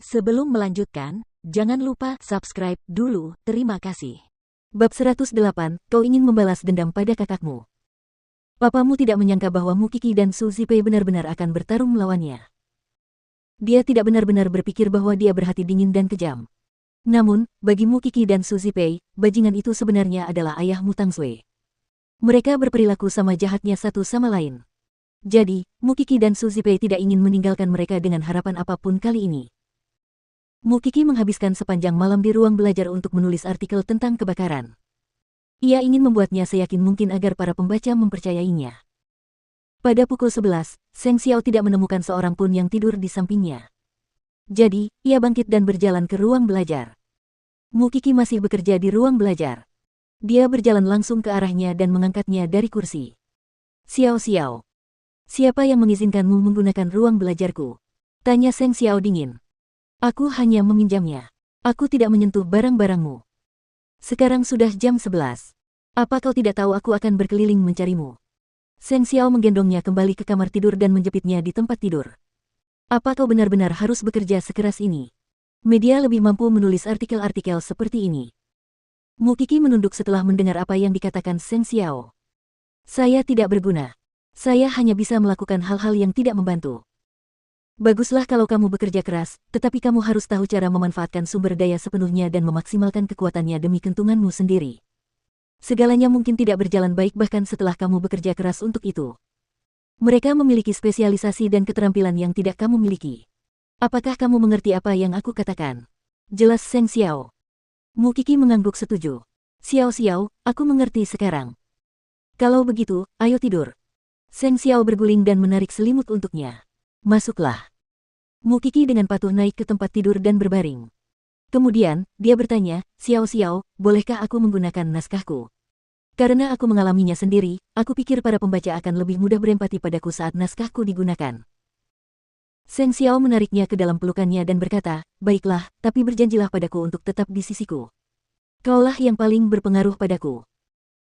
Sebelum melanjutkan, jangan lupa subscribe dulu, terima kasih. Bab 108, kau ingin membalas dendam pada kakakmu. Papamu tidak menyangka bahwa Mukiki dan Su Zipei benar-benar akan bertarung melawannya. Dia tidak benar-benar berpikir bahwa dia berhati dingin dan kejam. Namun, bagi Mukiki dan Su Zipei, bajingan itu sebenarnya adalah ayah Tang Sui. Mereka berperilaku sama jahatnya satu sama lain. Jadi, Mukiki dan Su Zipei tidak ingin meninggalkan mereka dengan harapan apapun kali ini. Mukiki menghabiskan sepanjang malam di ruang belajar untuk menulis artikel tentang kebakaran. Ia ingin membuatnya seyakin mungkin agar para pembaca mempercayainya. Pada pukul 11, Seng Xiao tidak menemukan seorang pun yang tidur di sampingnya. Jadi, ia bangkit dan berjalan ke ruang belajar. Mukiki masih bekerja di ruang belajar. Dia berjalan langsung ke arahnya dan mengangkatnya dari kursi. Xiao Xiao, siapa yang mengizinkanmu menggunakan ruang belajarku? Tanya Seng Xiao dingin. Aku hanya meminjamnya. Aku tidak menyentuh barang-barangmu. Sekarang sudah jam 11. Apa kau tidak tahu aku akan berkeliling mencarimu? Seng Xiao menggendongnya kembali ke kamar tidur dan menjepitnya di tempat tidur. Apa kau benar-benar harus bekerja sekeras ini? Media lebih mampu menulis artikel-artikel seperti ini. Mukiki menunduk setelah mendengar apa yang dikatakan Seng Xiao. Saya tidak berguna. Saya hanya bisa melakukan hal-hal yang tidak membantu. Baguslah kalau kamu bekerja keras, tetapi kamu harus tahu cara memanfaatkan sumber daya sepenuhnya dan memaksimalkan kekuatannya demi keuntunganmu sendiri. Segalanya mungkin tidak berjalan baik bahkan setelah kamu bekerja keras untuk itu. Mereka memiliki spesialisasi dan keterampilan yang tidak kamu miliki. Apakah kamu mengerti apa yang aku katakan? Jelas Seng Xiao. Mukiki mengangguk setuju. Xiao Xiao, aku mengerti sekarang. Kalau begitu, ayo tidur. Seng Xiao berguling dan menarik selimut untuknya. Masuklah. Mukiki dengan patuh naik ke tempat tidur dan berbaring. Kemudian, dia bertanya, Xiao Xiao, bolehkah aku menggunakan naskahku? Karena aku mengalaminya sendiri, aku pikir para pembaca akan lebih mudah berempati padaku saat naskahku digunakan. Seng Xiao menariknya ke dalam pelukannya dan berkata, baiklah, tapi berjanjilah padaku untuk tetap di sisiku. Kaulah yang paling berpengaruh padaku.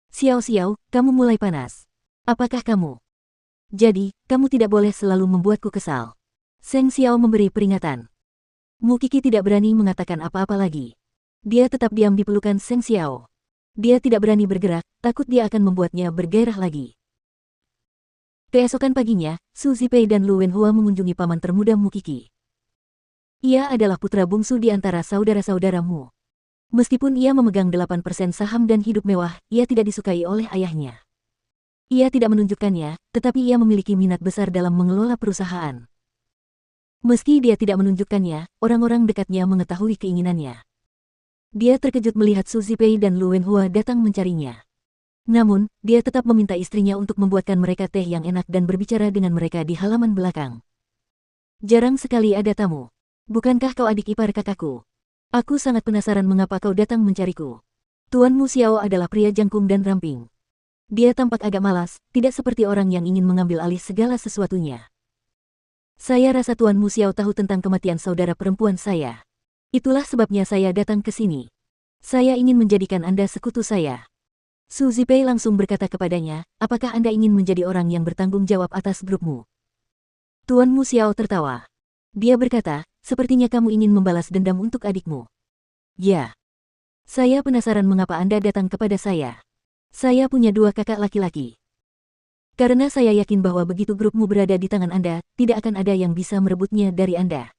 Xiao Xiao, kamu mulai panas. Apakah kamu? Jadi, kamu tidak boleh selalu membuatku kesal. Seng Xiao memberi peringatan. Mukiki tidak berani mengatakan apa-apa lagi. Dia tetap diam di pelukan Seng Xiao. Dia tidak berani bergerak, takut dia akan membuatnya bergairah lagi. Keesokan paginya, Su Zipei dan Lu Wenhua mengunjungi paman termuda Mukiki. Ia adalah putra bungsu di antara saudara-saudaramu. Meskipun ia memegang 8% saham dan hidup mewah, ia tidak disukai oleh ayahnya. Ia tidak menunjukkannya, tetapi ia memiliki minat besar dalam mengelola perusahaan. Meski dia tidak menunjukkannya, orang-orang dekatnya mengetahui keinginannya. Dia terkejut melihat Su Zipei dan Lu Wenhua datang mencarinya. Namun, dia tetap meminta istrinya untuk membuatkan mereka teh yang enak dan berbicara dengan mereka di halaman belakang. Jarang sekali ada tamu. Bukankah kau adik ipar kakakku? Aku sangat penasaran mengapa kau datang mencariku. Tuan Mu Xiao adalah pria jangkung dan ramping. Dia tampak agak malas, tidak seperti orang yang ingin mengambil alih segala sesuatunya. Saya rasa Tuan Mu Xiao tahu tentang kematian saudara perempuan saya. Itulah sebabnya saya datang ke sini. Saya ingin menjadikan Anda sekutu saya. Su Zipei langsung berkata kepadanya, apakah Anda ingin menjadi orang yang bertanggung jawab atas grupmu? Tuan Mu Xiao tertawa. Dia berkata, sepertinya kamu ingin membalas dendam untuk adikmu. Ya. Saya penasaran mengapa Anda datang kepada saya. Saya punya 2 kakak laki-laki. Karena saya yakin bahwa begitu grupmu berada di tangan Anda, tidak akan ada yang bisa merebutnya dari Anda.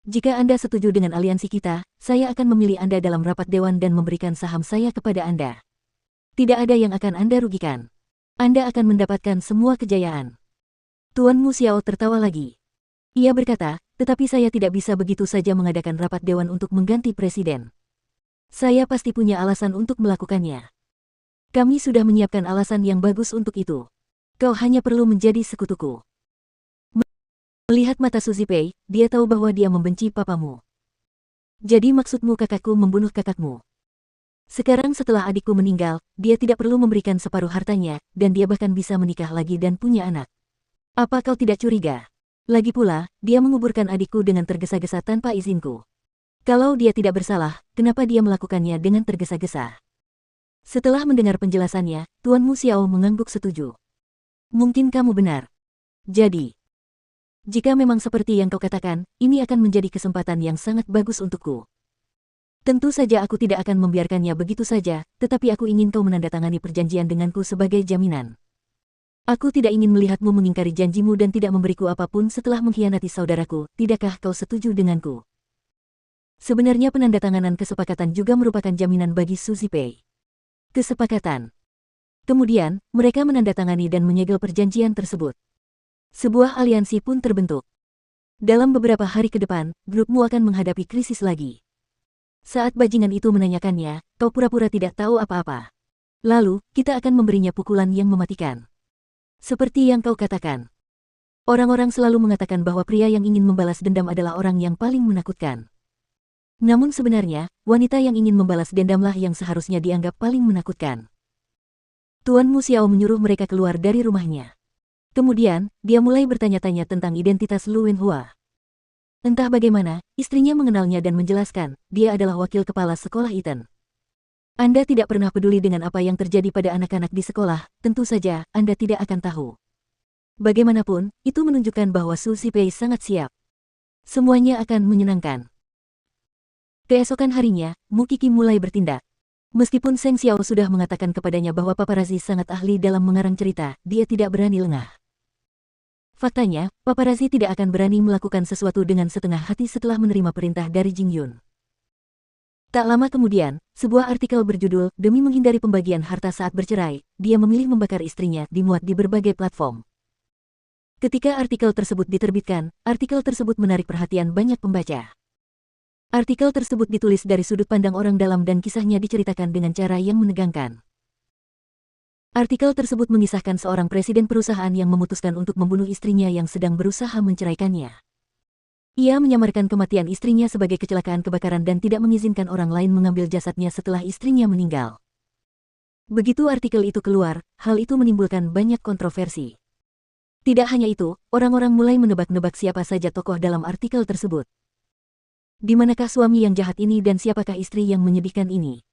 Jika Anda setuju dengan aliansi kita, saya akan memilih Anda dalam rapat dewan dan memberikan saham saya kepada Anda. Tidak ada yang akan Anda rugikan. Anda akan mendapatkan semua kejayaan. Tuan Mu Xiao tertawa lagi. Ia berkata, tetapi saya tidak bisa begitu saja mengadakan rapat dewan untuk mengganti presiden. Saya pasti punya alasan untuk melakukannya. Kami sudah menyiapkan alasan yang bagus untuk itu. Kau hanya perlu menjadi sekutuku. Melihat mata Su Zipei, dia tahu bahwa dia membenci papamu. Jadi maksudmu kakakku membunuh kakakmu. Sekarang setelah adikku meninggal, dia tidak perlu memberikan separuh hartanya, dan dia bahkan bisa menikah lagi dan punya anak. Apa kau tidak curiga? Lagi pula, dia menguburkan adikku dengan tergesa-gesa tanpa izinku. Kalau dia tidak bersalah, kenapa dia melakukannya dengan tergesa-gesa? Setelah mendengar penjelasannya, Tuan Mu Xiao mengangguk setuju. Mungkin kamu benar. Jadi, Jika memang seperti yang kau katakan, ini akan menjadi kesempatan yang sangat bagus untukku. Tentu saja aku tidak akan membiarkannya begitu saja, tetapi aku ingin kau menandatangani perjanjian denganku sebagai jaminan. Aku tidak ingin melihatmu mengingkari janjimu dan tidak memberiku apapun setelah mengkhianati saudaraku, tidakkah kau setuju denganku? Sebenarnya penandatanganan kesepakatan juga merupakan jaminan bagi Suzy Pei. Kesepakatan. Kemudian, mereka menandatangani dan menyegel perjanjian tersebut. Sebuah aliansi pun terbentuk. Dalam beberapa hari ke depan, grupmu akan menghadapi krisis lagi. Saat bajingan itu menanyakannya, kau pura-pura tidak tahu apa-apa. Lalu, kita akan memberinya pukulan yang mematikan. Seperti yang kau katakan. Orang-orang selalu mengatakan bahwa pria yang ingin membalas dendam adalah orang yang paling menakutkan. Namun sebenarnya, wanita yang ingin membalas dendamlah yang seharusnya dianggap paling menakutkan. Tuan Mu Xiao menyuruh mereka keluar dari rumahnya. Kemudian, dia mulai bertanya-tanya tentang identitas Lu Wenhua. Entah bagaimana, istrinya mengenalnya dan menjelaskan, dia adalah wakil kepala sekolah Iten. Anda tidak pernah peduli dengan apa yang terjadi pada anak-anak di sekolah, tentu saja, Anda tidak akan tahu. Bagaimanapun, itu menunjukkan bahwa Suzy Pei sangat siap. Semuanya akan menyenangkan. Keesokan harinya, Mu Qi mulai bertindak. Meskipun Seng Xiao sudah mengatakan kepadanya bahwa paparazi sangat ahli dalam mengarang cerita, dia tidak berani lengah. Faktanya, paparazi tidak akan berani melakukan sesuatu dengan setengah hati setelah menerima perintah dari Jing Yun. Tak lama kemudian, sebuah artikel berjudul, "Demi menghindari pembagian harta saat bercerai, dia memilih membakar istrinya," dimuat di berbagai platform. Ketika artikel tersebut diterbitkan, artikel tersebut menarik perhatian banyak pembaca. Artikel tersebut ditulis dari sudut pandang orang dalam dan kisahnya diceritakan dengan cara yang menegangkan. Artikel tersebut mengisahkan seorang presiden perusahaan yang memutuskan untuk membunuh istrinya yang sedang berusaha menceraikannya. Ia menyamarkan kematian istrinya sebagai kecelakaan kebakaran dan tidak mengizinkan orang lain mengambil jasadnya setelah istrinya meninggal. Begitu artikel itu keluar, hal itu menimbulkan banyak kontroversi. Tidak hanya itu, orang-orang mulai menebak-nebak siapa saja tokoh dalam artikel tersebut. Di manakah suami yang jahat ini dan siapakah istri yang menyedihkan ini?